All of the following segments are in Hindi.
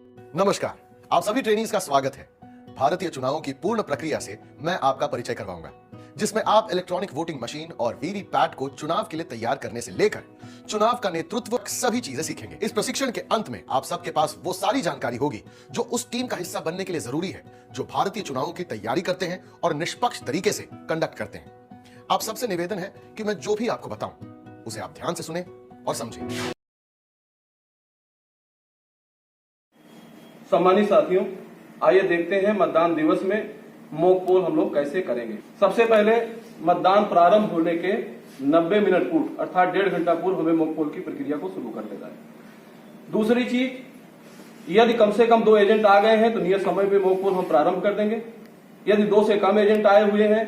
नमस्कार, आप सभी ट्रेनीज का स्वागत है। भारतीय चुनावों की पूर्ण प्रक्रिया से मैं आपका परिचय करवाऊंगा, जिसमें आप इलेक्ट्रॉनिक वोटिंग मशीन और वीवीपैट को चुनाव के लिए तैयार करने से लेकर चुनाव का नेतृत्व सभी चीजें सीखेंगे। इस प्रशिक्षण के अंत में आप सबके पास वो सारी जानकारी होगी जो उस टीम का हिस्सा बनने के लिए जरूरी है, जो भारतीय चुनावों की तैयारी करते हैं और निष्पक्ष तरीके से कंडक्ट करते हैं। आप सबसे निवेदन है कि मैं जो भी आपको बताऊं उसे आप ध्यान से सुने और समझें। सम्मानित साथियों, आइए देखते हैं मतदान दिवस में मॉक पोल हम लोग कैसे करेंगे। सबसे पहले मतदान प्रारंभ होने के 90 मिनट पूर्व अर्थात 1.5 घंटा पूर्व हमें मॉक पोल की प्रक्रिया को शुरू कर देना है। दूसरी चीज, यदि कम से कम 2 एजेंट आ गए हैं तो नियत समय पे मॉक पोल हम प्रारंभ कर देंगे। यदि 2 से कम एजेंट आए हुए हैं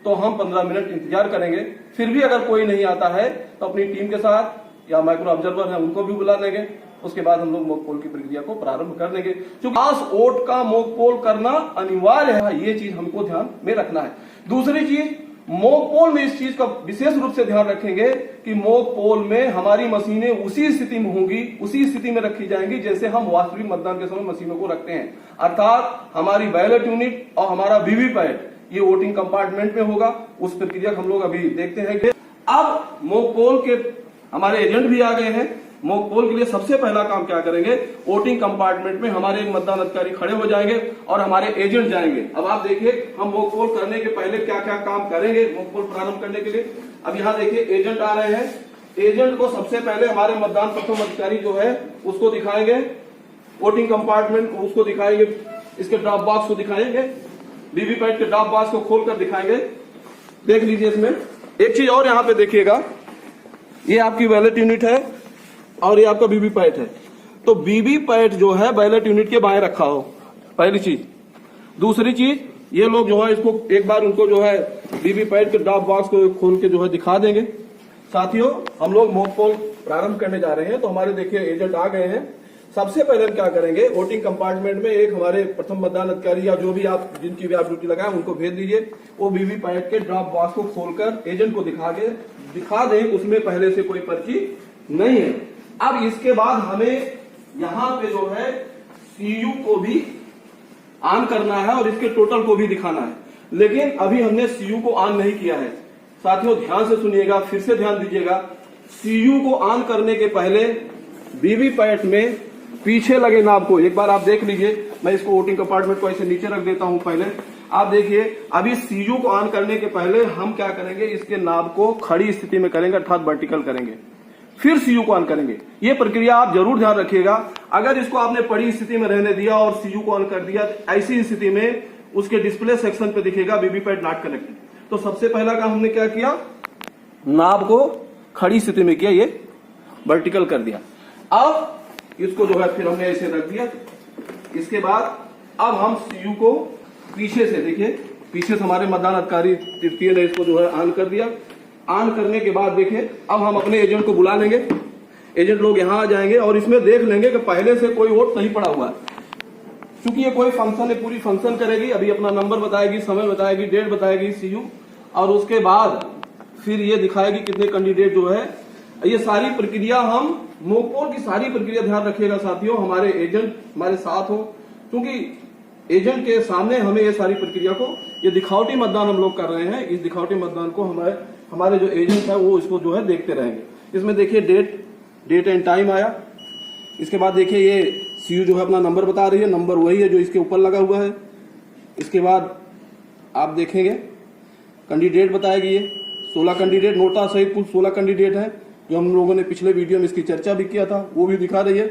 तो हम 15 मिनट इंतजार करेंगे। फिर भी अगर कोई नहीं आता है तो अपनी टीम के साथ या माइक्रो ऑब्जर्वर है उनको भी बुला लेंगे। उसके बाद हम लोग मॉक पोल की प्रक्रिया को प्रारंभ कर देंगे। क्योंकि खास वोट का मॉक पोल करना अनिवार्य है, ये चीज हमको ध्यान में रखना है। दूसरी चीज, मॉक पोल में इस चीज का विशेष रूप से ध्यान रखेंगे कि मॉक पोल में हमारी मशीनें उसी स्थिति में होंगी, उसी स्थिति में रखी जाएंगी जैसे हम वास्तविक मतदान के समय मशीनों को रखते हैं। अर्थात हमारी बैलेट यूनिट और हमारा वीवीपैट ये वोटिंग कंपार्टमेंट में होगा। उस प्रक्रिया हम लोग अभी देखते हैं। अब मॉक पोल के हमारे एजेंट भी आ गए हैं। मॉक पोल के लिए सबसे पहला काम क्या करेंगे, वोटिंग कंपार्टमेंट में हमारे एक मतदान अधिकारी खड़े हो जाएंगे और हमारे एजेंट जाएंगे। अब आप देखिए हम मॉक पोल करने के पहले क्या क्या काम करेंगे मॉक पोल प्रारंभ करने के लिए। अब यहाँ देखिए एजेंट आ रहे हैं। एजेंट को सबसे पहले हमारे मतदान प्रथम अधिकारी जो है उसको दिखाएंगे, वोटिंग कंपार्टमेंट को उसको दिखाएंगे, इसके ड्रॉप बॉक्स को दिखाएंगे, वीवीपैट के ड्रॉप बॉक्स को खोलकर दिखाएंगे। देख लीजिए इसमें एक चीज और यहाँ पे देखिएगा, ये आपकी बैलेट यूनिट है और ये आपका वीवीपैट है। तो वीवीपैट जो है बैलेट यूनिट के बाएं रखा हो, पहली चीज। दूसरी चीज, ये लोग जो है इसको एक बार उनको जो है वीवीपैट के ड्रॉप बॉक्स को खोल के जो है दिखा देंगे। साथियों, हम लोग मॉक पोल प्रारंभ करने जा रहे हैं। तो हमारे देखिए एजेंट आ गए हैं। सबसे पहले हम क्या करेंगे, वोटिंग कंपार्टमेंट में एक हमारे प्रथम मतदान अधिकारी या जो भी आप जिनकी भी आप ड्यूटी लगाए उनको भेज दीजिए। वो वीवीपैट के ड्रॉप बॉक्स को खोलकर एजेंट को दिखा दें उसमें पहले से कोई पर्ची नहीं है। अब इसके बाद हमें यहां पे जो है सीयू को भी ऑन करना है और इसके टोटल को भी दिखाना है। लेकिन अभी हमने सीयू को ऑन नहीं किया है। साथियों ध्यान से सुनिएगा, फिर से ध्यान दीजिएगा। सीयू को ऑन करने के पहले वीवीपैट में पीछे लगे नाब को एक बार आप देख लीजिए। मैं इसको वोटिंग कंपार्टमेंट को ऐसे नीचे रख देता हूं। पहले आप देखिए, अभी सीयू को ऑन करने के पहले हम क्या करेंगे, इसके नाब को खड़ी स्थिति में करेंगे अर्थात वर्टिकल करेंगे, फिर सीयू को ऑन करेंगे। ये प्रक्रिया आप जरूर ध्यान रखिएगा। अगर इसको आपने पड़ी स्थिति में रहने दिया और सीयू को ऑन कर दिया, ऐसी स्थिति में उसके डिस्प्ले सेक्शन पे दिखेगा वीवीपैट नॉट कनेक्टेड। तो सबसे पहला काम हमने क्या किया, नाब को खड़ी स्थिति में किया, ये वर्टिकल कर दिया। अब इसको जो है फिर हमने ऐसे रख दिया। इसके बाद अब हम सीयू को पीछे से देखिए, पीछे से हमारे मतदान अधिकारी तृतीय ने इसको जो है ऑन कर दिया। ऑन करने के बाद देखिए अब हम अपने एजेंट को बुला लेंगे। एजेंट लोग यहाँ आ जाएंगे और इसमें देख लेंगे कि पहले से कोई वोट नहीं पड़ा हुआ है। क्योंकि ये कोई फंक्शन है, पूरी फंक्शन करेगी। अभी अपना नंबर बताएगी, समय बताएगी, डेट बताएगी सीयू, और उसके बाद फिर ये दिखाएगी कितने कैंडिडेट जो है। ये सारी प्रक्रिया हम मॉक पोल की सारी प्रक्रिया ध्यान रखिएगा साथियों, हमारे एजेंट हमारे साथ हो। क्योंकि एजेंट के सामने हमें ये सारी प्रक्रिया को, ये दिखावटी मतदान हम लोग कर रहे हैं, इस दिखावटी मतदान को हमारे जो एजेंट है वो इसको जो है देखते रहेंगे। इसमें देखिए डेट एंड टाइम आया। इसके बाद देखिए ये सीयू जो है अपना नंबर बता रही है, नंबर वही है जो इसके ऊपर लगा हुआ है। इसके बाद आप देखेंगे कैंडिडेट बताएगी, ये 16 कैंडिडेट नोटा सहित कुल 16 कैंडिडेट है, जो हम लोगों ने पिछले वीडियो में इसकी चर्चा भी किया था, वो भी दिखा रही है।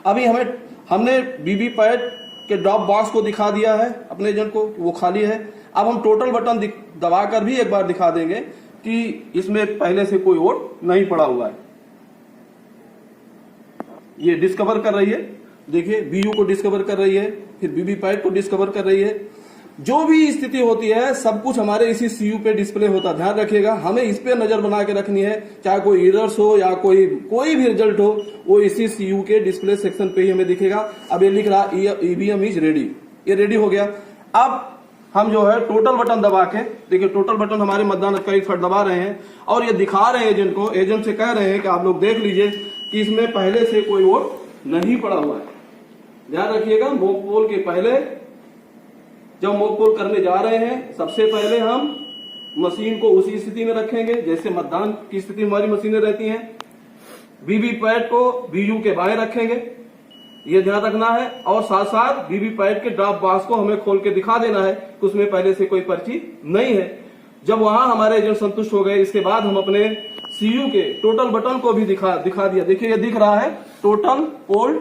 अभी हमने वीवीपैट के ड्रॉप बॉक्स को दिखा दिया है अपने एजेंट को, वो खाली है। अब हम टोटल बटन दबाकर भी एक बार दिखा देंगे कि इसमें पहले से कोई वोट नहीं पड़ा हुआ है। ये डिस्कवर कर रही है, देखिए बीयू को डिस्कवर कर रही है, फिर वीवीपैट को डिस्कवर कर रही है। जो भी स्थिति होती है सब कुछ हमारे इसी सीयू पे डिस्प्ले होता है। ध्यान रखिएगा, हमें इस पे नजर बना के रखनी है। चाहे कोई एरर्स हो या कोई भी रिजल्ट हो, वो इसी सीयू के डिस्प्ले सेक्शन पे ही हमें दिखेगा। अब ये लिख रहा ईवीएम इज रेडी, ये रेडी हो गया। अब हम जो है टोटल बटन दबा के देखिए, टोटल बटन हमारे मतदान अधिकारी थर्ड दबा रहे हैं और ये दिखा रहे हैं एजेंट को। एजेंट से कह रहे हैं कि आप लोग देख लीजिए कि इसमें पहले से कोई वोट नहीं पड़ा हुआ है। ध्यान रखिएगा, मॉक पोल के पहले जब मॉक पोल करने जा रहे हैं, सबसे पहले हम मशीन को उसी स्थिति में रखेंगे जैसे मतदान की स्थिति में हमारी मशीनें रहती हैं। वीवीपैट को बीयू के बाएं रखेंगे, ये ध्यान रखना है। और साथ साथ वीवीपैट के ड्रॉप बॉक्स को हमें खोल के दिखा देना है कि उसमें पहले से कोई पर्ची नहीं है। जब वहां हमारे एजेंट संतुष्ट हो गए, इसके बाद हम अपने सीयू के टोटल बटन को भी दिखा दिया। देखिए ये दिख रहा है टोटल पोल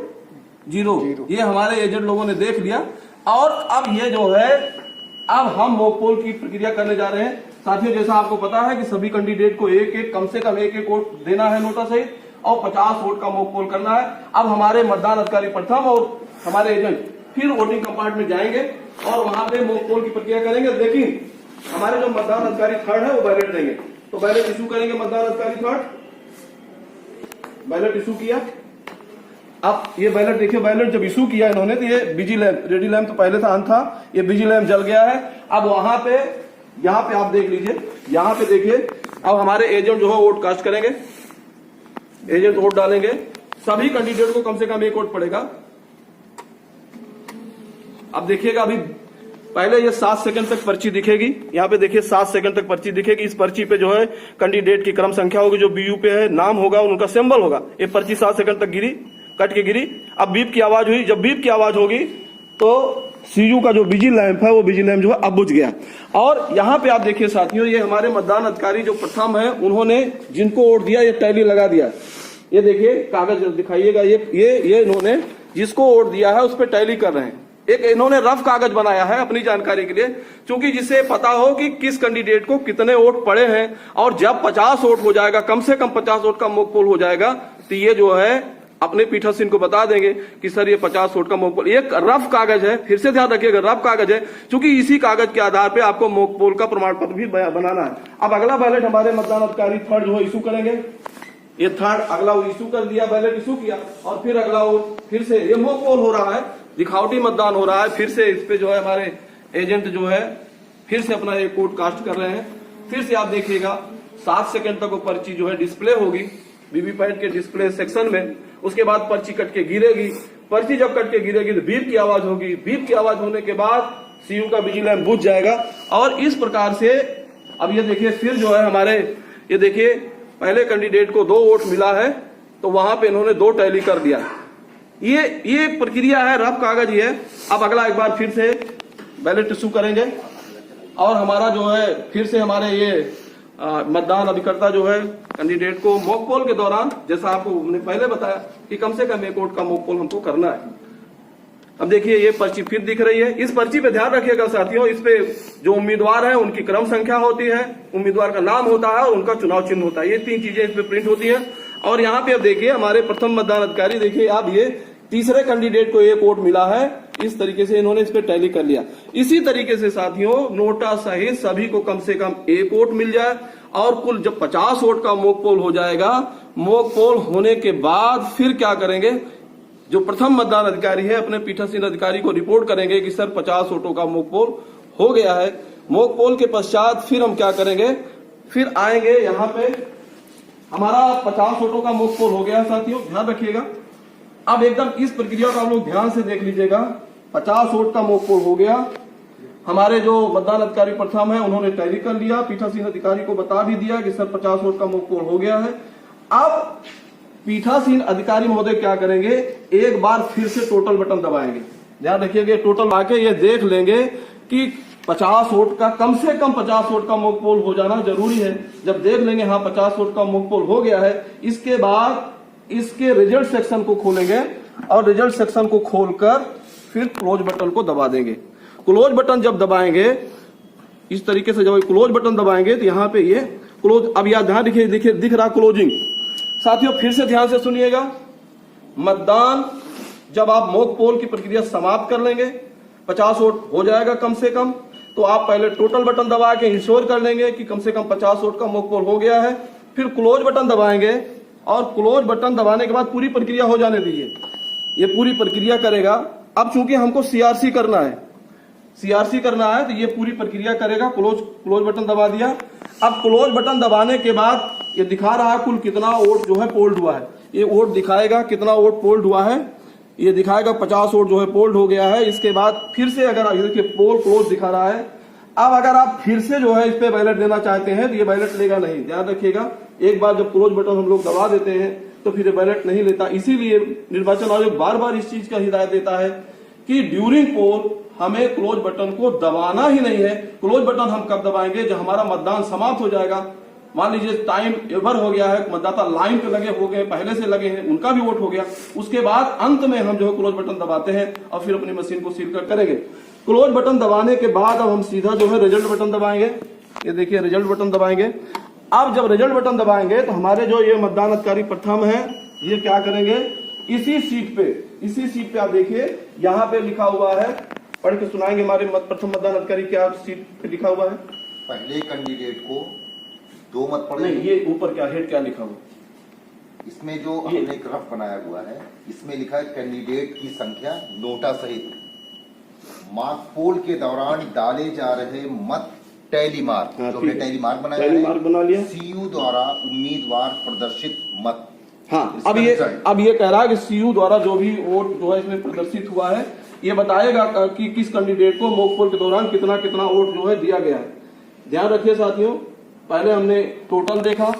0, ये हमारे एजेंट लोगों ने देख लिया। और अब ये जो है, अब हम मॉक पोल की प्रक्रिया करने जा रहे हैं। साथियों, जैसा आपको पता है कि सभी कैंडिडेट को कम से कम एक वोट देना है नोटा सहित, और 50 वोट का मॉक पोल करना है। अब हमारे मतदान अधिकारी प्रथम और हमारे एजेंट फिर वोटिंग कंपार्टमेंट जाएंगे और वहां पे मॉक पोल की प्रक्रिया करेंगे। लेकिन हमारे जो मतदान अधिकारी थर्ड है वो बैलेट देंगे, तो बैलेट इशू करेंगे। मतदान अधिकारी थर्ड बैलेट इशू किया। अब ये बैलेट देखिए, बैलेट जब इशू किया इन्होंने, तो ये बिजी लैंप, रेडी लैंप तो पहले था, ऑन था, ये बिजी लैंप जल गया है। अब वहां पे, यहाँ पे आप देख लीजिए, यहाँ पे देखिए, अब हमारे एजेंट जो है वोट कास्ट करेंगे, एजेंट वोट डालेंगे। सभी कैंडिडेट को कम से कम एक वोट पड़ेगा। अब देखिएगा, अभी पहले ये 7 सेकंड तक पर्ची दिखेगी। यहाँ पे देखिए 7 सेकंड तक पर्ची दिखेगी। इस पर्ची पे जो है कैंडिडेट की क्रम संख्या होगी, जो बीयू पे है, नाम होगा, उनका सिंबल होगा। ये पर्ची 7 सेकंड तक गिरी, कट के गिरी। अब बीप की आवाज हुई, जब बीप की आवाज होगी तो सीयू का जो बिजी लैंप है वो बिजी लैंप जो है अब बुझ गया। और यहाँ पे आप देखिए साथियों, ये हमारे मतदान अधिकारी जो प्रथम है, उन्होंने जिनको वोट दिया ये टैली लगा दिया। ये देखिए कागज दिखाइएगा, ये इन्होंने जिसको वोट दिया है उस पर टैली कर रहे हैं। एक इन्होंने रफ कागज बनाया है अपनी जानकारी के लिए, क्योंकि जिससे पता हो कि किस कैंडिडेट को कितने वोट पड़े हैं। और जब 50 वोट हो जाएगा, कम से कम 50 वोट का मॉक पोल हो जाएगा, तो ये जो है अपने पीठासीन को बता देंगे कि सर ये 50 वोट का मॉक पोल। एक रफ कागज है, फिर से ध्यान रखिएगा, रफ कागज है, क्योंकि इसी कागज के आधार पे आपको मॉक पोल का प्रमाण पत्र भी बनाना है। अब अगला बैलेट हमारे मतदान अधिकारी थर्ड जो है इशू करेंगे। ये थर्ड अगला वो इशू कर दिया, बैलेट इशू किया, और फिर अगला वो फिर से ये मॉक पोल हो रहा है, दिखावटी मतदान हो रहा है। फिर से इस पे जो है हमारे एजेंट जो है फिर से अपना एक वोट कास्ट कर रहे हैं। फिर से आप देखिएगा 7 सेकंड तक वो पर्ची जो है डिस्प्ले होगी वीवीपैट के डिस्प्ले सेक्शन में। उसके बाद पर्ची कट के गिरेगी। पर्ची जब कट के गिरेगी तो बीप की आवाज होगी। बीप की आवाज होने के बाद सीयू का बिजी लैंप बुझ जाएगा। और इस प्रकार से अब ये देखिए, फिर जो है हमारे, ये देखिए पहले कैंडिडेट को 2 वोट मिला है, तो वहां पे इन्होंने 2 टैली कर दिया। ये प्रक्रिया है, रफ कागज ही है। अब अगला एक बार फिर से बैलेट इशू करेंगे, और हमारा जो है फिर से हमारे ये मतदान अभिकर्ता जो है कैंडिडेट को मॉक पोल के दौरान, जैसा आपको हमने पहले बताया कि कम से कम 1 वोट का मॉक पोल हमको करना है। अब देखिए ये पर्ची फिर दिख रही है। इस पर्ची पे ध्यान रखिएगा साथियों, इस पे जो उम्मीदवार है उनकी क्रम संख्या होती है, उम्मीदवार का नाम होता है और उनका चुनाव चिन्ह होता है। ये 3 चीजें इस पे प्रिंट होती है। और यहाँ पे अब देखिए हमारे प्रथम मतदान अधिकारी, देखिए आप, ये तीसरे कैंडिडेट को 1 वोट मिला है। इस तरीके से इन्होंने इस पे टैली कर लिया। इसी तरीके से साथियों नोटा सहित सभी को कम से कम 1 वोट मिल जाए, और कुल जब 50 वोट का मॉक पोल हो जाएगा, मॉक पोल होने के बाद फिर क्या करेंगे, जो प्रथम मतदान अधिकारी है अपने पीठासीन अधिकारी को रिपोर्ट करेंगे कि सर 50 वोटों का मॉक पोल हो गया है। मॉक पोल के पश्चात फिर हम क्या करेंगे, फिर आएंगे यहाँ पे, हमारा 50 वोटों का मॉक पोल हो गया है साथियों, ध्यान रखिएगा। अब एकदम इस प्रक्रिया को आप लोग ध्यान से देख लीजिएगा। 50 वोट का मॉक पोल हो गया, हमारे जो मतदान अधिकारी प्रथम है उन्होंने टैली कर लिया, पीठासीन अधिकारी को बता भी दिया कि सर 50 वोट का मॉक पोल हो गया है। अब पीठासीन अधिकारी महोदय क्या करेंगे, एक बार फिर से टोटल बटन दबाएंगे। ध्यान रखिएगा, टोटल आके ये देख लेंगे कि 50 वोट का, कम से कम 50 वोट का मॉक पोल हो जाना जरूरी है। जब देख लेंगे हाँ 50 वोट का मॉक पोल हो गया है, इसके बाद इसके रिजल्ट सेक्शन को खोलेंगे, और रिजल्ट सेक्शन को खोलकर फिर क्लोज बटन को दबा देंगे। क्लोज बटन जब दबाएंगे, इस तरीके से जब क्लोज बटन दबाएंगे तो यहाँ पे ये क्लोज, अब यार ध्यान देखिए, देखिए दिख रहा क्लोजिंग। साथियों फिर से ध्यान से सुनिएगा, मतदान जब आप मॉक पोल की प्रक्रिया समाप्त कर लेंगे, 50 वोट हो जाएगा कम से कम, तो आप पहले टोटल बटन दबा के इंश्योर कर लेंगे कि कम से कम 50 वोट का मॉक पोल हो गया है। फिर क्लोज बटन दबाएंगे, और क्लोज बटन दबाने के बाद पूरी प्रक्रिया हो जाने दीजिए। ये पूरी प्रक्रिया करेगा। अब चूंकि हमको सीआरसी करना है, सीआरसी करना है, तो ये पूरी प्रक्रिया करेगा। क्लोज बटन दबा दिया। अब क्लोज बटन दबाने के बाद ये दिखा रहा है कुल कितना वोट जो है पोल्ड हुआ है। ये वोट दिखाएगा कितना वोट पोल्ड हुआ है। ये दिखाएगा 50 वोट जो है पोल्ड हो गया है। इसके बाद फिर से अगर ये देखिए पोल क्लोज दिखा रहा है। अब अगर आप फिर से जो है इस पे बैलेट देना चाहते हैं तो ये बैलेट लेगा नहीं, ध्यान रखिएगा। एक बार जब क्लोज बटन हम लोग दबा देते हैं तो फिर ये बैलेट नहीं लेता। इसीलिए निर्वाचन आयोग बार बार इस चीज का हिदायत देता है कि ड्यूरिंग पोल हमें क्लोज बटन को दबाना ही नहीं है। क्लोज बटन हम कब दबाएंगे, जब हमारा मतदान समाप्त हो जाएगा। मान लीजिए टाइम एवर हो गया है, मतदाता लाइन पे लगे हो गए, पहले से लगे हैं, उनका भी वोट हो गया, उसके बाद अंत में हम जो है क्लोज बटन दबाते हैं और फिर अपनी मशीन को सील कर करेंगे। क्लोज बटन दबाने के बाद अब हम सीधा जो है रिजल्ट बटन दबाएंगे। ये देखिए रिजल्ट बटन दबाएंगे। अब जब रिजल्ट बटन दबाएंगे तो हमारे जो ये मतदान अधिकारी प्रथम है, ये क्या करेंगे, इसी सीट पे आप देखिए यहाँ पे लिखा हुआ है, पढ़ के सुनाएंगे हमारे प्रथम मतदान अधिकारी क्या सीट पे लिखा हुआ है। पहले कैंडिडेट को 2 मत पड़े। नहीं, ये ऊपर क्या हेड क्या लिखा हुआ, इसमें जो हमने ग्राफ बनाया हुआ है इसमें लिखा है कैंडिडेट की संख्या नोटा सहित मार्क पोल के दौरान डाले जा रहे मत टैली मार्क, जो हमने टैली मार्क बना लिया, सीयू द्वारा उम्मीदवार प्रदर्शित मत। हाँ, अब ये कह रहा है कि सीयू द्वारा जो भी वोट जो है इसमें प्रदर्शित हुआ है, ये बताएगा कि किस कैंडिडेट को मॉक पोल के दौरान कितना कितना वोट जो है दिया गया है। ध्यान रखिए साथियों, पहले हमने टोटल देखा,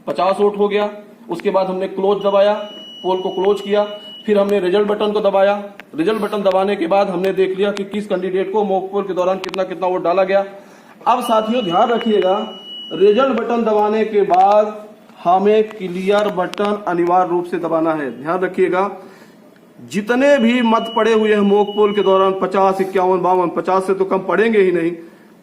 50 वोट हो गया। उसके बाद हमने क्लोज दबाया, पोल को क्लोज किया, फिर हमने रिजल्ट बटन को दबाया। रिजल्ट बटन दबाने के बाद हमने देख लिया कि किस कैंडिडेट को मॉक पोल के दौरान कितना कितना वोट डाला गया। अब साथियों ध्यान रखिएगा, रिजल्ट बटन दबाने के बाद हमें क्लियर बटन अनिवार्य रूप से दबाना है। ध्यान रखिएगा, जितने भी मत पड़े हुए हैं मॉक पोल के दौरान 50, 51, 52, 50 से तो कम पड़ेंगे ही नहीं,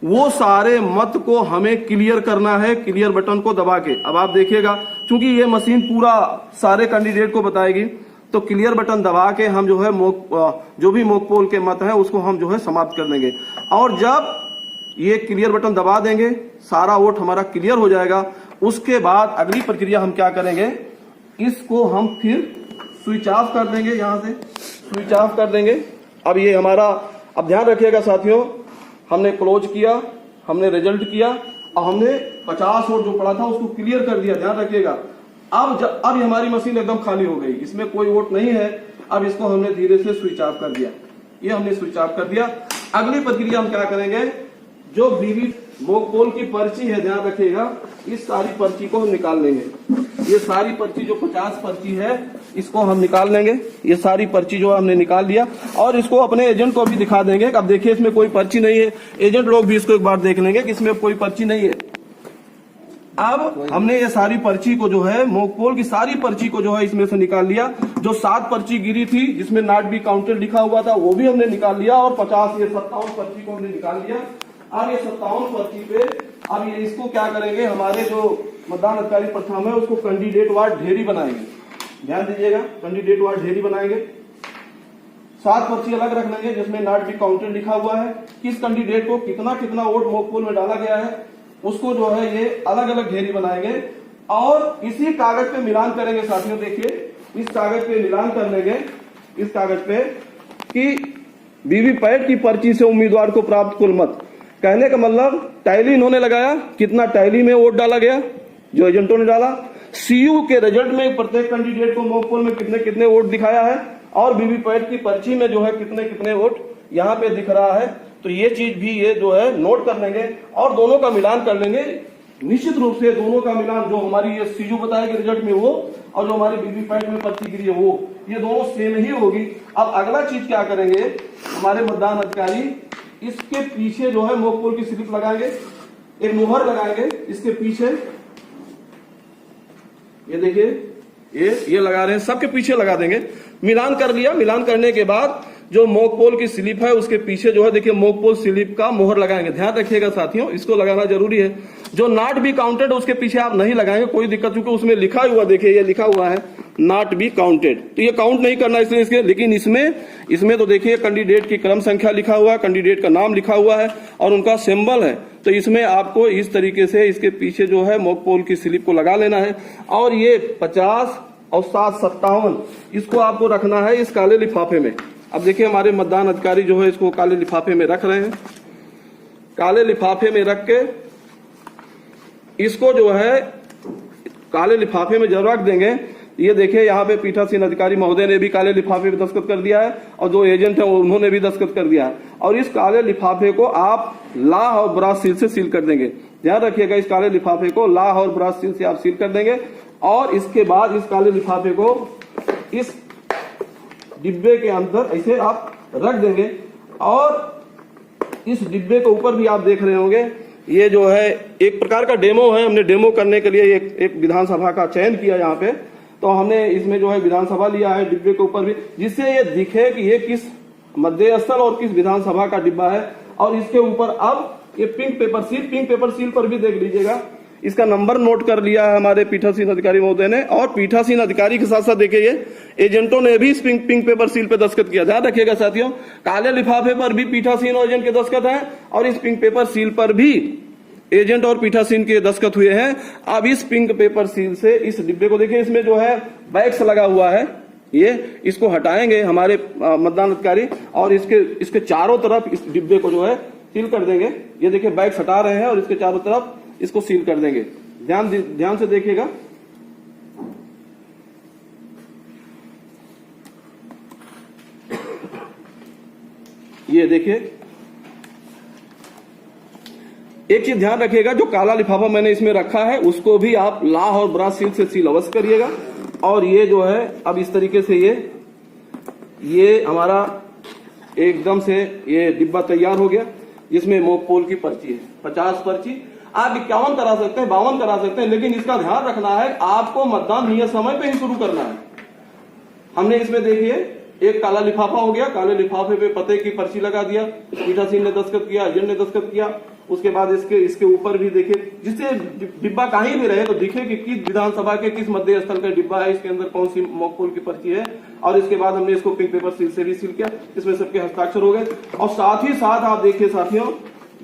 वो सारे मत को हमें क्लियर करना है क्लियर बटन को दबा के। अब आप देखिएगा, क्योंकि ये मशीन पूरा सारे कैंडिडेट को बताएगी, तो क्लियर बटन दबा के हम जो है जो भी मॉक पोल के मत हैं उसको हम जो है समाप्त कर देंगे। और जब ये क्लियर बटन दबा देंगे, सारा वोट हमारा क्लियर हो जाएगा। उसके बाद अगली प्रक्रिया हम क्या करेंगे, इसको हम फिर स्विच ऑफ कर देंगे, यहां से स्विच ऑफ कर देंगे। अब ये हमारा, अब ध्यान रखिएगा साथियों, हमने क्लोज किया, हमने रिजल्ट किया और हमने 50 वोट जो पड़ा था उसको क्लियर कर दिया। ध्यान रखिएगा, अब ये हमारी मशीन एकदम खाली हो गई, इसमें कोई वोट नहीं है। अब इसको हमने धीरे से स्विच ऑफ कर दिया, ये हमने स्विच ऑफ कर दिया। अगली प्रक्रिया हम क्या करेंगे, जो वीवी मॉक पोल की पर्ची है, ध्यान रखिएगा, इस सारी पर्ची को हम निकाल लेंगे। ये सारी पर्ची जो 50 पर्ची है इसको हम निकाल लेंगे। ये सारी पर्ची जो हमने निकाल लिया और इसको अपने एजेंट को भी दिखा देंगे। अब देखिए इसमें कोई पर्ची नहीं है, एजेंट लोग भी इसको एक बार देख लेंगे कि इसमें कोई पर्ची नहीं है। अब हमने ये सारी पर्ची को जो है मॉक पोल की सारी पर्ची को जो है इसमें से निकाल लिया। जो 7 पर्ची गिरी थी जिसमें नॉट बी काउंटेड लिखा हुआ था वो भी हमने निकाल लिया और 50 ये 57 पर्ची को हमने निकाल लिया। अब ये 57 पर्ची पे अब ये इसको क्या करेंगे, हमारे जो मतदान अधिकारी प्रथम है उसको कैंडिडेट वार ढेरी बनाएंगे। ध्यान दीजिएगा, कैंडिडेट वार ढेरी बनाएंगे। 7 पर्ची अलग रख लेंगे जिसमें नॉट बी काउंटेड लिखा हुआ है, किस कैंडिडेट को कितना कितना वोट मॉक पोल में डाला गया है उसको जो है ये अलग अलग ढेरी बनाएंगे और इसी कागज पे मिलान करेंगे। साथियों देखिए, इस कागज पे मिलान कर लेंगे, इस कागज पे कि वीवीपैट की पर्ची से उम्मीदवार को प्राप्त कुल मत। कहने का मतलब टैली इन्होंने लगाया, कितना टैली में वोट डाला गया जो एजेंटों ने डाला, सीयू के रिजल्ट में प्रत्येक कैंडिडेट को मॉक पोल में कितने कितने वोट दिखाया है और वीवीपैट की पर्ची में जो है कितने कितने वोट यहाँ पे दिख रहा है। तो ये चीज भी ये जो है नोट कर लेंगे और दोनों का मिलान कर लेंगे। निश्चित रूप से दोनों का मिलान, जो हमारी ये सीयू बताएगी रिजल्ट में वो और जो हमारी वीवीपैट में पर्ची गिरी है वो, ये दोनों सेम ही होगी। अब अगला चीज क्या करेंगे, हमारे मतदान अधिकारी इसके पीछे जो है मॉक पोल की स्लिप लगाएंगे, एक मुहर लगाएंगे इसके पीछे। ये देखिए ये लगा रहे हैं, सबके पीछे लगा देंगे। मिलान कर लिया, मिलान करने के बाद जो मॉक पोल की स्लिप है उसके पीछे जो है देखिए मॉक पोल स्लिप का मोहर लगाएंगे। ध्यान रखिएगा साथियों, इसको लगाना जरूरी है। जो नॉट बी काउंटेड उसके पीछे आप नहीं लगाएंगे, कोई दिक्कत, क्योंकि उसमें लिखा हुआ, देखिए ये लिखा हुआ है नॉट बी काउंटेड, तो ये काउंट नहीं करना इसलिए इसके। लेकिन इसमें तो देखिए कैंडिडेट की क्रम संख्या लिखा हुआ है, कैंडिडेट का नाम लिखा हुआ है और उनका सिंबल है। तो इसमें आपको इस तरीके से इसके पीछे जो है मॉक पोल की स्लिप को लगा लेना है और ये 50 और 7 57 इसको आपको रखना है इस काले लिफाफे में। अब देखिए हमारे मतदान अधिकारी जो है इसको काले लिफाफे में रख रहे हैं। काले लिफाफे में रख के इसको जो है काले लिफाफे में जब रख देंगे ये देखिए यहाँ पे पीठासीन अधिकारी महोदय ने भी काले लिफाफे पे दस्तखत कर दिया है और जो एजेंट है उन्होंने भी दस्तखत कर दिया है। और इस काले लिफाफे को आप लाह और ब्रास सील से सील कर देंगे। ध्यान रखिएगा, इस काले लिफाफे को लाह और ब्रास सील से आप सील कर देंगे और इसके बाद इस काले लिफाफे को इस डिब्बे के अंदर ऐसे आप रख देंगे। और इस डिब्बे के ऊपर भी आप देख रहे होंगे, ये जो है एक प्रकार का डेमो है। हमने डेमो करने के लिए एक विधानसभा का चयन किया यहाँ पे, तो हमने इसमें जो है विधानसभा लिया है डिब्बे के ऊपर भी, जिससे ये दिखे कि ये किस मध्य स्थल और किस विधानसभा का डिब्बा है। और इसके ऊपर अब ये पिंक पेपर सील पर भी देख लीजिएगा, इसका नंबर नोट कर लिया है हमारे पीठासीन अधिकारी महोदय ने। और पीठासीन अधिकारी के साथ साथ देखिए ये एजेंटों ने भी इस पिंक पेपर सील पे दस्तखत किया। ध्यान रखिएगा साथियों, काले लिफाफे पर भी पीठासीन और एजेंट के दस्तखत हैं और इस पिंक पेपर सील पर भी एजेंट और पीठासीन के दस्तखत हुए हैं। अब इस पिंक पेपर सील से इस डिब्बे को देखिए, इसमें जो है बैक्स लगा हुआ है, ये इसको हटाएंगे हमारे मतदान अधिकारी और इसके चारों तरफ इस डिब्बे को जो है सील कर देंगे। ये देखिए बैग्स हटा रहे हैं और इसके चारों तरफ इसको सील कर देंगे। ध्यान से देखिएगा। ये देखिए, एक चीज ध्यान रखिएगा, जो काला लिफाफा मैंने इसमें रखा है उसको भी आप लाह और ब्रास सील से सील अवश्य करिएगा। और ये जो है अब इस तरीके से ये हमारा एकदम से ये डिब्बा तैयार हो गया, जिसमें मॉक पोल की पर्ची है 50 पर्ची। आप 51 करा सकते हैं, 52 करा सकते हैं, लेकिन इसका ध्यान रखना है आपको मतदान नियत समय पे ही शुरू करना है। हमने इसमें देखिए एक काला लिफाफा हो गया, काले लिफाफे पे पते की पर्ची लगा दिया, पीठासीन ने दस्तखत किया, एजेंट ने दस्तखत किया। उसके बाद इसके ऊपर भी देखिए, जिससे डिब्बा कहीं भी रहे तो दिखे कि किस विधानसभा के किस मध्य स्थल का डिब्बा है, इसके अंदर कौन सी मॉक पोल की पर्ची है। और इसके बाद हमने इसको पिंक पेपर सील से भी सील किया, इसमें सबके हस्ताक्षर हो गए। और साथ ही साथ आप देखिए साथियों,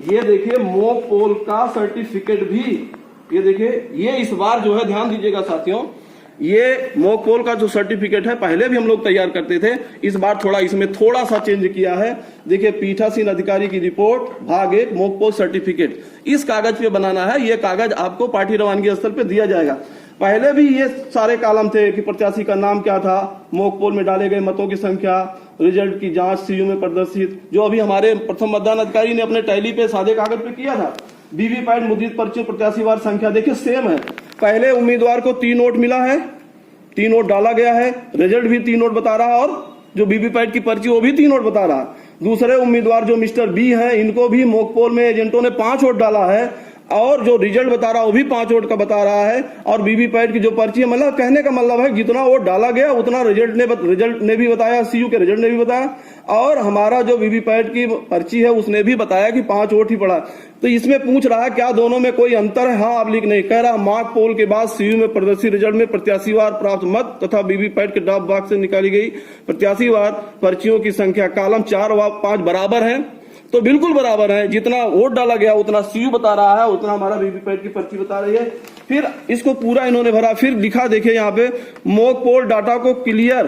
ये देखिए मॉक पोल का सर्टिफिकेट भी, ये देखिए, ये इस बार जो है ध्यान दीजिएगा साथियों, ये मॉक पोल का जो सर्टिफिकेट है पहले भी हम लोग तैयार करते थे, इस बार इसमें थोड़ा सा चेंज किया है। देखिए पीठासीन अधिकारी की रिपोर्ट भाग 1 मॉक पोल सर्टिफिकेट, इस कागज पे बनाना है। ये कागज आपको पार्टी रवानगी स्थल पे दिया जाएगा। पहले भी ये सारे कॉलम थे कि प्रत्याशी का नाम क्या था, मॉक पोल में डाले गए मतों की संख्या, रिजल्ट की जांच सीयू में प्रदर्शित, जो अभी हमारे प्रथम मतदान अधिकारी ने अपने टैली पे सादे कागज पे किया था। वीवीपैट मुद्रित पर्ची प्रत्याशीवार संख्या देखिए सेम है। पहले उम्मीदवार को 3 वोट मिला है, 3 वोट डाला गया है, रिजल्ट भी 3 वोट बता रहा है और जो वीवीपैट की पर्ची वो भी 3 वोट बता रहा है। दूसरे उम्मीदवार जो मिस्टर बी है, इनको भी मॉक पोल में एजेंटों ने 5 वोट डाला है और जो रिजल्ट बता रहा है वो भी 5 वोट का बता रहा है। और वीवीपैट की जो पर्ची है, मतलब कहने का मतलब है जितना वोट डाला गया उतना रिजल्ट ने भी बताया, सीयू के रिजल्ट ने भी बताया और हमारा जो वीवीपैट की पर्ची है उसने भी बताया कि 5 वोट ही पड़ा। तो इसमें पूछ रहा है क्या दोनों में कोई अंतर है? हाँ आप लिख नहीं, कह रहा मॉक पोल के बाद सीयू में प्रदर्शित रिजल्ट में प्रत्याशीवार प्राप्त मत तथा वीवीपैट के ड्रॉप बॉक्स से निकाली गई प्रत्याशीवार पर्चियों की संख्या कॉलम 4 व 5 बराबर है। तो बिल्कुल बराबर है, जितना वोट डाला गया उतना सीयू बता रहा है, उतना हमारा वीवीपैट की पर्ची बता रही है। फिर इसको पूरा इन्होंने भरा, फिर लिखा देखिए यहाँ पे मॉक पोल डाटा को क्लियर,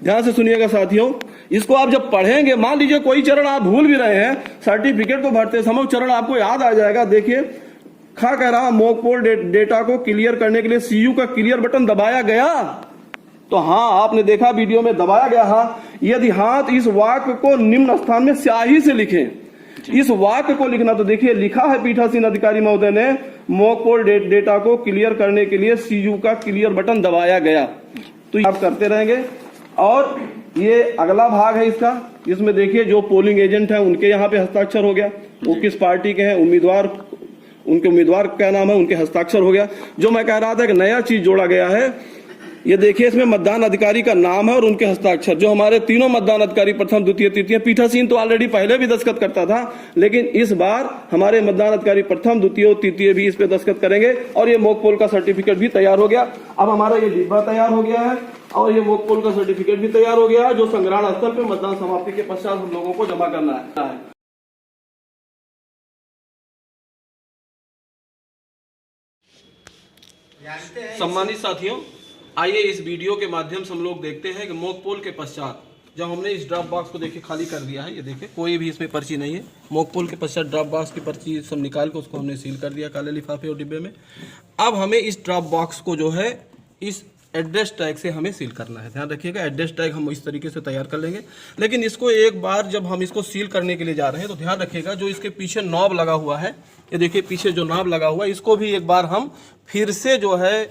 ध्यान से सुनिएगा साथियों, इसको आप जब पढ़ेंगे, मान लीजिए कोई चरण आप भूल भी रहे हैं, सर्टिफिकेट को भरते समय चरण आपको याद आ जाएगा। देखिए कह रहा मॉक पोल डेटा को क्लियर करने के लिए सीयू का क्लियर बटन दबाया गया, तो हाँ आपने देखा वीडियो में दबाया गया। हाँ, यदि हाँ तो इस वाक्य को निम्न स्थान में स्याही से लिखें, इस वाक्य को लिखना। तो देखिए लिखा है पीठासीन अधिकारी महोदय ने मॉक पोल डेटा को क्लियर करने के लिए सीयू का क्लियर बटन दबाया गया। तो आप करते रहेंगे। और ये अगला भाग है इसका, जिसमें देखिए जो पोलिंग एजेंट है उनके यहाँ पे हस्ताक्षर हो गया, वो किस पार्टी के हैं, उनके उम्मीदवार क्या नाम है, उनके हस्ताक्षर हो गया। जो मैं कह रहा था कि नया चीज जोड़ा गया है, ये देखिए इसमें मतदान अधिकारी का नाम है और उनके हस्ताक्षर। जो हमारे तीनों मतदान अधिकारी प्रथम द्वितीय तृतीय, पीठासीन तो ऑलरेडी पहले भी दस्तखत करता था, लेकिन इस बार हमारे मतदान अधिकारी प्रथम द्वितीय और तृतीय भी इस पे दस्तखत करेंगे। और ये मॉक पोल का सर्टिफिकेट भी तैयार हो गया। अब हमारा ये डिब्बा तैयार हो गया है और ये मॉक पोल का सर्टिफिकेट भी तैयार हो गया है, जो संग्रहण स्थल पे मतदान समाप्ति के पश्चात हम लोगों को जमा करना है। सम्मानित साथियों, आइए इस वीडियो के माध्यम से हम लोग देखते हैं कि मॉक पोल के पश्चात जब हमने इस ड्रॉप बॉक्स को देखिए खाली कर दिया है, ये देखिए कोई भी इसमें पर्ची नहीं है। मॉक पोल के पश्चात ड्रॉप बॉक्स की पर्ची सब निकाल के उसको हमने सील कर दिया काले लिफाफे और डिब्बे में। अब हमें इस ड्रॉप बॉक्स को जो है इस एड्रेस टैग से हमें सील करना है। ध्यान रखिएगा, एड्रेस टैग हम इस तरीके से तैयार कर लेंगे। लेकिन इसको एक बार जब हम इसको सील करने के लिए जा रहे हैं तो ध्यान रखिएगा, जो इसके पीछे नॉब लगा हुआ है, ये देखिए पीछे जो नॉब लगा हुआ है, इसको भी एक बार हम फिर से जो है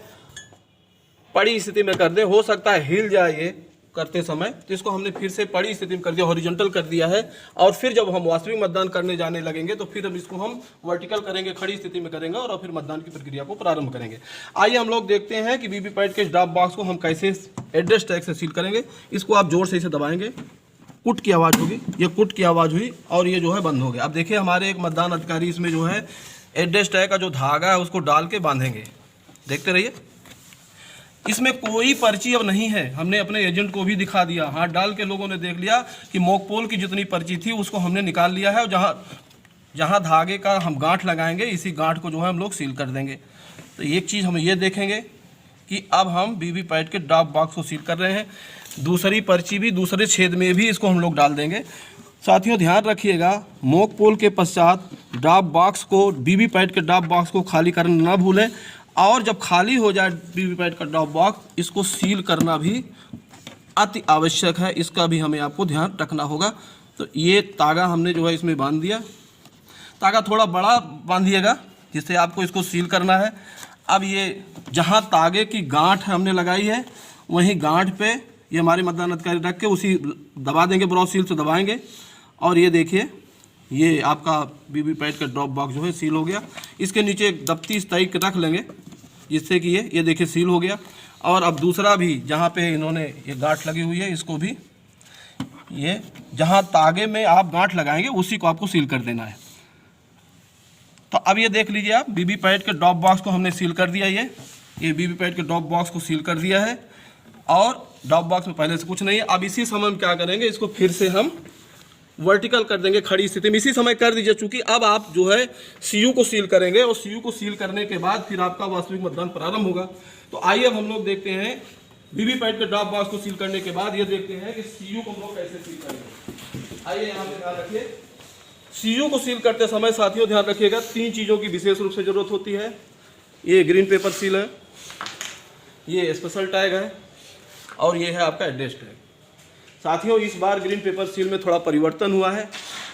पड़ी स्थिति में कर दें। हो सकता है हिल जाए ये करते समय, तो इसको हमने फिर से पड़ी स्थिति में कर दिया, हॉरिजॉन्टल कर दिया है। और फिर जब हम वास्तविक मतदान करने जाने लगेंगे तो फिर अब इसको हम वर्टिकल करेंगे, खड़ी स्थिति में करेंगे और फिर मतदान की प्रक्रिया को प्रारंभ करेंगे। आइए हम लोग देखते हैं कि वीवीपैट के ड्रॉप बॉक्स को हम कैसे एड्रेस टैग से सील करेंगे। इसको आप जोर से इसे दबाएंगे, कुट की आवाज़ होगी, ये कुट की आवाज़ हुई और ये जो है बंद हो गया। अब देखिए हमारे एक मतदान अधिकारी इसमें जो है एड्रेस टैग का जो धागा है उसको डाल के बांधेंगे। देखते रहिए, इसमें कोई पर्ची अब नहीं है। हमने अपने एजेंट को भी दिखा दिया, हाथ डाल के लोगों ने देख लिया कि मॉक पोल की जितनी पर्ची थी उसको हमने निकाल लिया है और जहाँ धागे का हम गांठ लगाएंगे, इसी गांठ को जो है हम लोग सील कर देंगे। तो एक चीज़ हम ये देखेंगे कि अब हम वीवीपैट के ड्रॉप बॉक्स को सील कर रहे हैं। दूसरी पर्ची भी दूसरे छेद में भी इसको हम लोग डाल देंगे। साथियों ध्यान रखिएगा, मॉक पोल के पश्चात ड्रॉप बॉक्स को, वीवीपैट के ड्रॉप बॉक्स को खाली करना ना भूलें। और जब खाली हो जाए वीवीपैट का ड्रॉप बॉक्स, इसको सील करना भी अति आवश्यक है। इसका भी हमें आपको ध्यान रखना होगा। तो ये तागा हमने जो है इसमें बांध दिया। तागा थोड़ा बड़ा बांधिएगा जिससे आपको इसको सील करना है। अब ये जहाँ तागे की गांठ हमने लगाई है, वहीं गांठ पे ये हमारे मतदान अधिकारी रख के उसी दबा देंगे, ब्रॉस सील से दबाएंगे। और ये देखिए, ये आपका वीवीपैट का ड्रॉप बॉक्स जो है सील हो गया। इसके नीचे एक दफ्ती इस टाइप के रख लेंगे जिससे कि ये देखिए सील हो गया। और अब दूसरा भी जहाँ पे इन्होंने ये गांठ लगी हुई है, इसको भी ये जहाँ तागे में आप गांठ लगाएंगे उसी को आपको सील कर देना है। तो अब ये देख लीजिए आप, वीवीपैट के ड्रॉप बॉक्स को हमने सील कर दिया। ये वीवीपैट के ड्रॉप बॉक्स को सील कर दिया है और ड्रॉप बॉक्स में पहले से कुछ नहीं है। अब इसी समय हम क्या करेंगे, इसको फिर से हम वर्टिकल कर देंगे खड़ी स्थिति में। इसी समय कर दीजिए, चूंकि अब आप जो है सीयू को सील करेंगे और सीयू को सील करने के बाद फिर आपका वास्तविक मतदान प्रारंभ होगा। तो आइए अब हम लोग देखते हैं वीवीपैट के ड्रॉप बॉक्स को सील करने के बाद ये देखते हैं कि सीयू को हम लोग कैसे सील करेंगे। आइए यहाँ पे ध्यान रखिए, सीयू को सील करते समय साथियों ध्यान रखिएगा, 3 चीज़ों की विशेष रूप से जरूरत होती है। ये ग्रीन पेपर सील है, ये स्पेशल टैग है और ये है आपका एड्रेस टैग। साथियों इस बार ग्रीन पेपर सील में थोड़ा परिवर्तन हुआ है।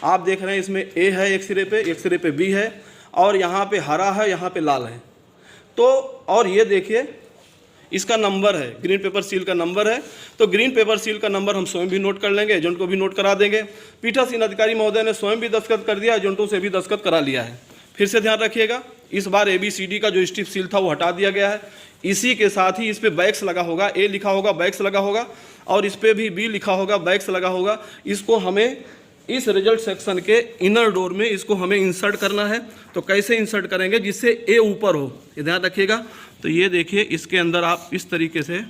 आप देख रहे हैं इसमें ए है एक सिरे पे बी है और यहाँ पे हरा है, यहाँ पे लाल है। तो और ये देखिए इसका नंबर है, ग्रीन पेपर सील का नंबर है। तो ग्रीन पेपर सील का नंबर हम स्वयं भी नोट कर लेंगे, एजेंट को भी नोट करा देंगे। पीठासीन अधिकारी महोदय ने स्वयं भी दस्तखत कर दिया, एजेंटों से भी दस्तखत करा लिया है। फिर से ध्यान रखिएगा, इस बार ABCD का जो स्टिप सील था वो हटा दिया गया है। इसी के साथ ही इस पे बैक्स लगा होगा, ए लिखा होगा, बैक्स लगा होगा और इस पे भी बी लिखा होगा, बैक्स लगा होगा। इसको हमें इस रिजल्ट सेक्शन के इनर डोर में इसको हमें इंसर्ट करना है। तो कैसे इंसर्ट करेंगे जिससे ए ऊपर हो, ये ध्यान रखिएगा। तो ये देखिए, इसके अंदर आप इस तरीके से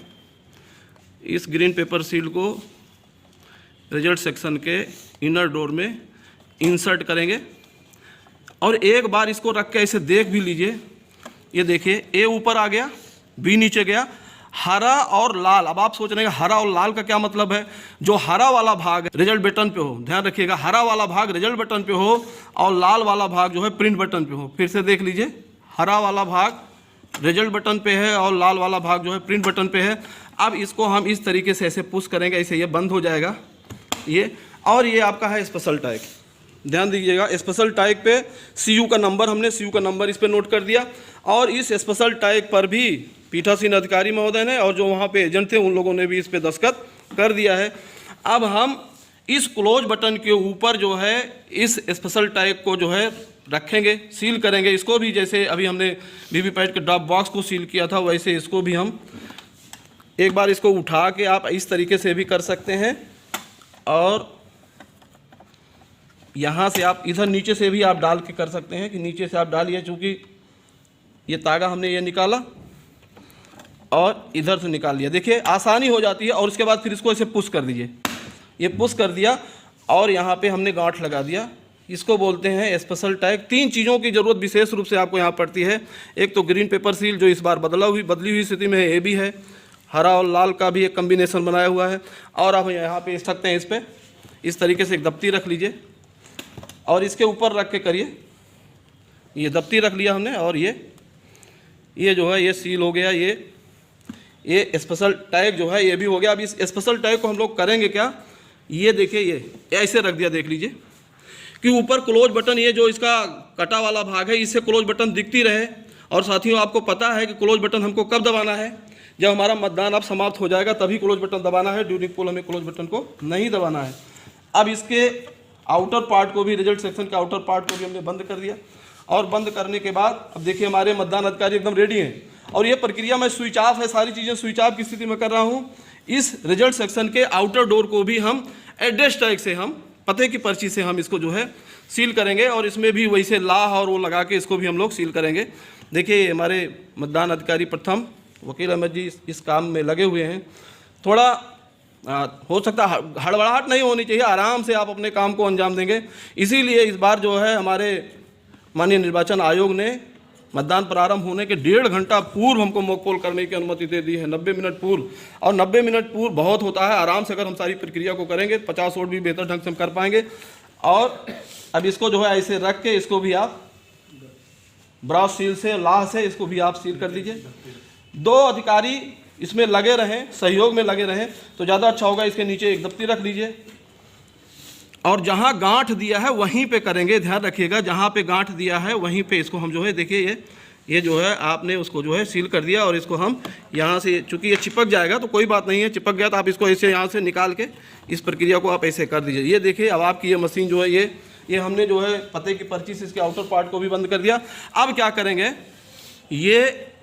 इस ग्रीन पेपर सील को रिजल्ट सेक्शन के इनर डोर में इंसर्ट करेंगे और एक बार इसको रख के ऐसे देख भी लीजिए। ये देखिए, ए ऊपर आ गया, बी नीचे गया, हरा और लाल। अब आप सोच रहे हैं हरा और लाल का क्या मतलब है। जो हरा वाला भाग रिजल्ट बटन पे हो, ध्यान रखिएगा, हरा वाला भाग रिजल्ट बटन पे हो और लाल वाला भाग जो है प्रिंट बटन पे हो। फिर से देख लीजिए, हरा वाला भाग रिजल्ट बटन पे है और लाल वाला भाग जो है प्रिंट बटन पे है। अब इसको हम इस तरीके से ऐसे पुश करेंगे, ऐसे ये बंद हो जाएगा ये। और ये आपका है स्पेशल टैग, ध्यान दीजिएगा, स्पेशल टैग पे सीयू का नंबर, हमने सीयू का नंबर इस पे नोट कर दिया। और इस स्पेशल टैग पर भी पीठासीन अधिकारी महोदय ने और जो वहाँ पे एजेंट थे उन लोगों ने भी इस पे दस्तखत कर दिया है। अब हम इस क्लोज बटन के ऊपर जो है इस स्पेशल टैग को जो है रखेंगे, सील करेंगे। इसको भी जैसे अभी हमने वीवीपैट के ड्रॉप बॉक्स को सील किया था, वैसे इसको भी हम एक बार इसको उठा के आप इस तरीके से भी कर सकते हैं और यहाँ से आप इधर नीचे से भी आप डाल के कर सकते हैं कि नीचे से आप डालिए, चूँकि ये तागा हमने ये निकाला और इधर से निकाल लिया। देखिए आसानी हो जाती है। और उसके बाद फिर इसको ऐसे पुश कर दीजिए, ये पुश कर दिया और यहाँ पे हमने गांठ लगा दिया। इसको बोलते हैं स्पेशल टैग। 3 चीज़ों की ज़रूरत विशेष रूप से आपको यहाँ पड़ती है। एक तो ग्रीन पेपर सील जो इस बार बदली हुई स्थिति में है, ये भी है, हरा और लाल का भी एक कम्बिनेशन बनाया हुआ है। और आप यहाँ पे इस सकते हैं, इस पर इस तरीके से एक दफ्ती रख लीजिए और इसके ऊपर रख के करिए। ये दफ्ती रख लिया हमने और ये जो है ये सील हो गया। ये स्पेशल टैग जो है ये भी हो गया। अब इस स्पेशल टैग को हम लोग करेंगे क्या, ये देखिए ये ऐसे रख दिया, देख लीजिए कि ऊपर क्लोज बटन, ये जो इसका कटा वाला भाग है इससे क्लोज बटन दिखती रहे। और साथियों आपको पता है कि क्लोज बटन हमको कब दबाना है, जब हमारा मतदान अब समाप्त हो जाएगा तभी क्लोज बटन दबाना है। ड्यूरिंग पोल हमें क्लोज बटन को नहीं दबाना है। अब इसके आउटर पार्ट को भी, रिजल्ट सेक्शन के आउटर पार्ट को भी हमने बंद कर दिया। और बंद करने के बाद अब देखिए हमारे मतदान अधिकारी एकदम रेडी हैं। और ये प्रक्रिया में स्विच ऑफ है, सारी चीज़ें स्विच ऑफ की स्थिति में कर रहा हूँ। इस रिजल्ट सेक्शन के आउटर डोर को भी हम एड्रेस टैग से, हम पते की पर्ची से हम इसको जो है सील करेंगे। और इसमें भी वैसे लाह और वो लगा के इसको भी हम लोग सील करेंगे। देखिए हमारे मतदान अधिकारी प्रथम वकील अहमद जी इस काम में लगे हुए हैं। थोड़ा हो सकता है हड़बड़ाहट नहीं होनी चाहिए, आराम से आप अपने काम को अंजाम देंगे। इसीलिए इस बार जो है हमारे माननीय निर्वाचन आयोग ने मतदान प्रारंभ होने के 1.5 घंटा पूर्व हमको मॉक पोल करने की अनुमति दे दी है, 90 मिनट पूर्व। और 90 मिनट पूर्व बहुत होता है, आराम से अगर हम सारी प्रक्रिया को करेंगे 50 वोट भी बेहतर ढंग से हम कर पाएंगे। और अब इसको जो है ऐसे रख के इसको भी आप ब्राउज सील से, लाह से इसको भी आप सील कर लीजिए। 2 अधिकारी इसमें लगे रहें, सहयोग में लगे रहें तो ज़्यादा अच्छा होगा। इसके नीचे एक दफ्ती रख लीजिए और जहाँ गांठ दिया है वहीं पे करेंगे, ध्यान रखिएगा। जहाँ पे गांठ दिया है वहीं पे इसको हम जो है, देखिए ये जो है आपने उसको जो है सील कर दिया। और इसको हम यहाँ से, चूँकि ये चिपक जाएगा तो कोई बात नहीं है, चिपक गया तो आप इसको ऐसे यहाँ से निकाल के इस प्रक्रिया को आप ऐसे कर दीजिए। ये देखिए अब आपकी ये मशीन जो है ये हमने जो है पते की पर्ची से इसके आउटर पार्ट को भी बंद कर दिया। अब क्या करेंगे, ये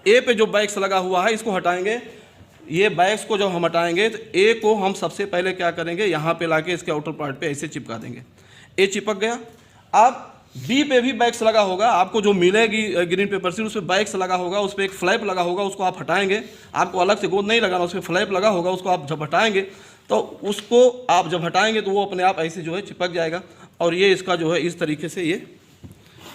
ए पे जो बैक्स लगा हुआ है इसको हटाएंगे। ये बैक्स को जब हम हटाएंगे तो ए को हम सबसे पहले क्या करेंगे, यहाँ पे लाके इसके आउटर पार्ट पे ऐसे चिपका देंगे। ए चिपक गया। अब बी पे भी बैक्स लगा होगा, आपको जो मिलेगी ग्रीन पेपर सीट उस पर बैक्स लगा होगा, उस पर एक फ्लैप लगा होगा, उसको आप हटाएंगे। आपको अलग से गोंद नहीं लगाना, उस पर फ्लैप लगा होगा, उसको आप जब हटाएंगे तो उसको आप जब हटाएंगे तो वो अपने आप ऐसे जो है चिपक जाएगा। और ये इसका जो है इस तरीके से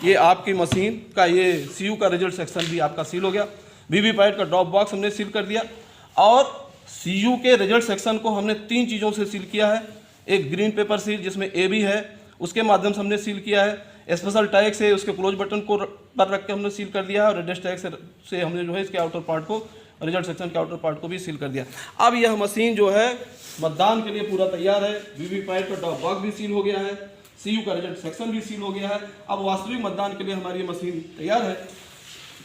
ये आपकी मशीन का ये सीयू का रिजल्ट सेक्शन भी आपका सील हो गया। वीवीपैट का ड्रॉप बॉक्स हमने सील कर दिया। और सीयू के रिजल्ट सेक्शन को हमने 3 चीज़ों से सील किया है। एक ग्रीन पेपर सील जिसमें ए भी है, उसके माध्यम से हमने सील किया है। स्पेशल टैग से उसके क्लोज बटन को पर रख के हमने सील कर दिया है। और एड्रेस टैग से हमने जो है इसके आउटर पार्ट को, रिजल्ट सेक्शन के आउटर पार्ट को भी सील कर दिया। अब यह मशीन जो है मतदान के लिए पूरा तैयार है। वीवीपैट का ड्रॉप बॉक्स भी सील हो गया है, सीयू का रिजल्ट सेक्शन भी सील हो गया है। अब वास्तविक मतदान के लिए हमारी ये मशीन तैयार है।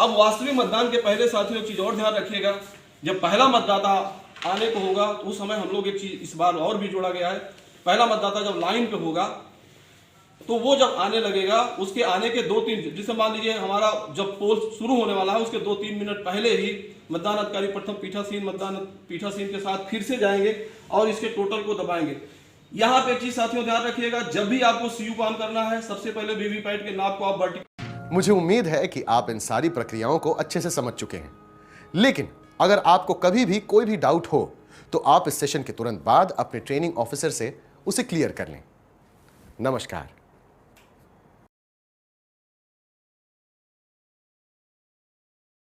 अब वास्तविक मतदान के पहले साथियों एक चीज़ और ध्यान रखिएगा, जब पहला मतदाता आने को होगा तो उस समय हम लोग एक चीज़ इस बार और भी जोड़ा गया है। पहला मतदाता जब लाइन पे होगा तो वो जब आने लगेगा, उसके आने के 2-3, जिसे मान लीजिए हमारा जब पोल शुरू होने वाला है उसके 2-3 मिनट पहले ही मतदान अधिकारी प्रथम पीठासीन मतदान पीठासीन के साथ फिर से जाएंगे और इसके टोटल को दबाएंगे। यहाँ पे एक चीज साथियों ध्यान रखिएगा, जब भी आपको सीयू काम करना है सबसे पहले वीवीपैट के नाप को आप वर्टिकल। मुझे उम्मीद है कि आप इन सारी प्रक्रियाओं को अच्छे से समझ चुके हैं। लेकिन अगर आपको कभी भी कोई भी डाउट हो तो आप इस सेशन के तुरंत बाद अपने ट्रेनिंग ऑफिसर से उसे क्लियर कर लें। नमस्कार।